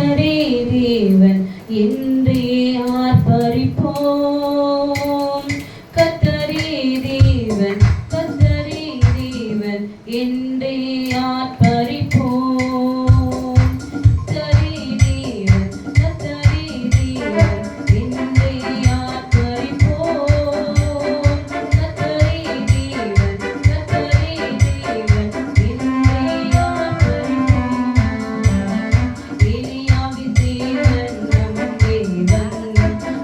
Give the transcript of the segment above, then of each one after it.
கத்தரே தேவன் என்றே ஆர்ப்பரிப்போம். கத்தரே தேவன் என்றே ஆர்ப்பரிப்போம். கத்தரே தேவன் என்றே ஆர்ப்பரிப்போம். கத்தரே தேவன் என்றே ஆர்ப்பரிப்போம். எலியாவின் தேவன் நம் தேவன்,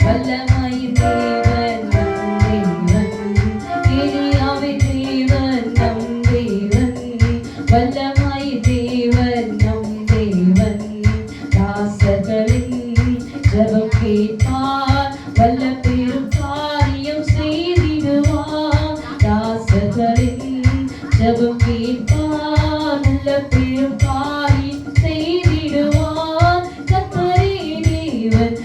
வல்லமையின் தேவன் நம் தேவன். எலியாவின் தேவன் நம் தேவன், வல்லமையின் தேவன் நம் தேவன். தாசர்களின் ஜெபம் கேட்பார், வல்ல பெரும் காரியம் செய்திடுவார். தாசர்களின் ஜெபம் கேட்பார், வல்ல பெரும் காரியம் செய்திடுவார். கத்தரே தேவன்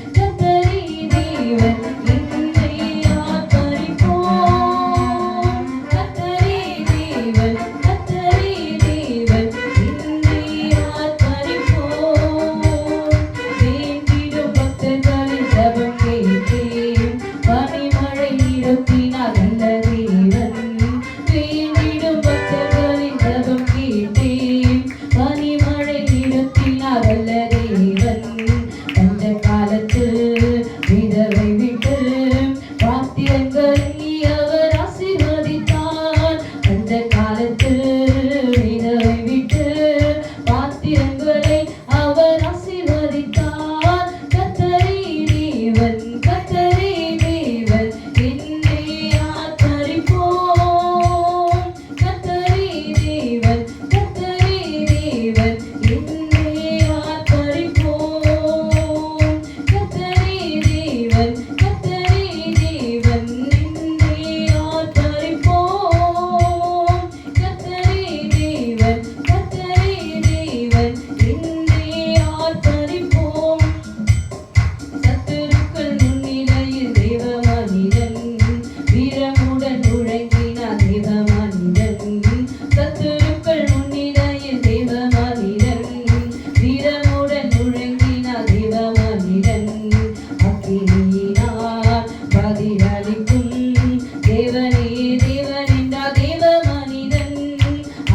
என்றே ஆர்ப்பரிப்போம். கத்தரே தேவன் என்றே ஆர்ப்பரிப்போம். வேண்டிடும் பக்தர்களின் ஜெபம் கேட்டேன், பனிமழை நிறுத்தினார் நல்ல தேவன். வேண்டிடும் பக்தர்களின் ஜெபம் கேட்டேன், பனிமழை நிறுத்தினார் நல்ல தேவன். பஞ்ச காலத்தில் விதவை விட்டு பாத்திரங்களை அவர் ஆசீர்வதித்தார். பஞ்ச காலத்தில் விதவை விட்டு பாத்திரங்களை அவர் ஆசீர்வதித்தார். கத்தரே தேவன் என்றே ஆர்ப்பரிப்போம். கத்தரே தேவன் என்றே ஆர்ப்பரிப்போம். கத்தரே தேவன் என்றே ஆர்ப்பரிப்போம். கத்தரே தேவன் என்றே ஆர்ப்பரிப்போம். சத்துருக்கள் முன்னிலையில் தேவ மனிதன், வீரமுடன் முழங்கினார் தேவ மனிதன். சத்துருக்கள் முன்னிலையில் தேவ மனிதன், வீரமுடன் முழங்கினார் தேவ மனிதன். அக்கினியினால் பதிலளிக்கும் தேவனே தேவன் என்றார் தேவ மனிதன்.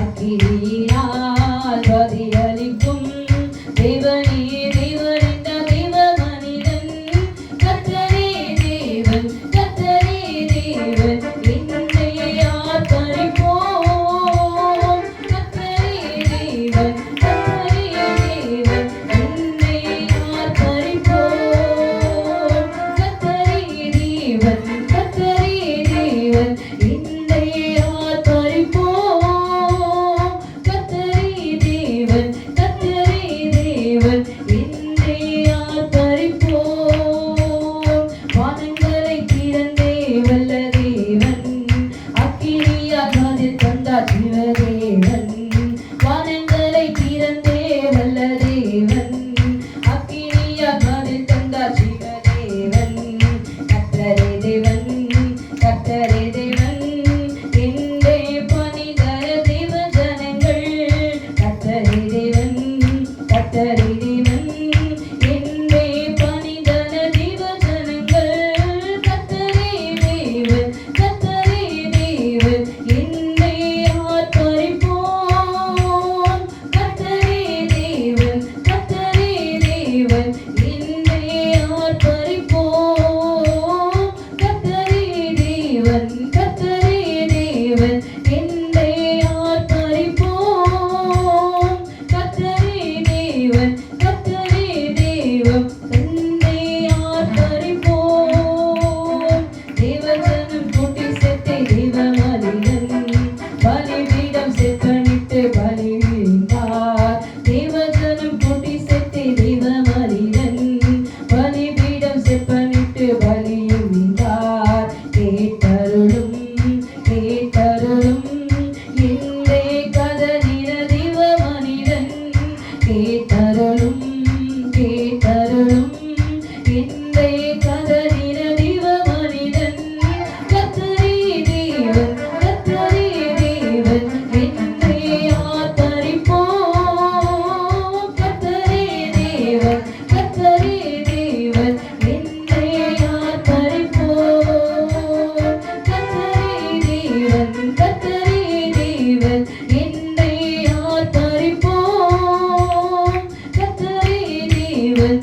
அக்கினியினால் பதிலளிக்கும் தேவனே தேவன் என்றார் தேவ மனிதன். கத்தரே தேவன் என்றே ஆர்ப்பரிப்போம். கத்தரே தேவன் என்றே ஆர்ப்பரிப்போம். கத்தரே தேவன் என்றே ஆர்ப்பரிப்போம். கத்தரே தேவன் தேவன்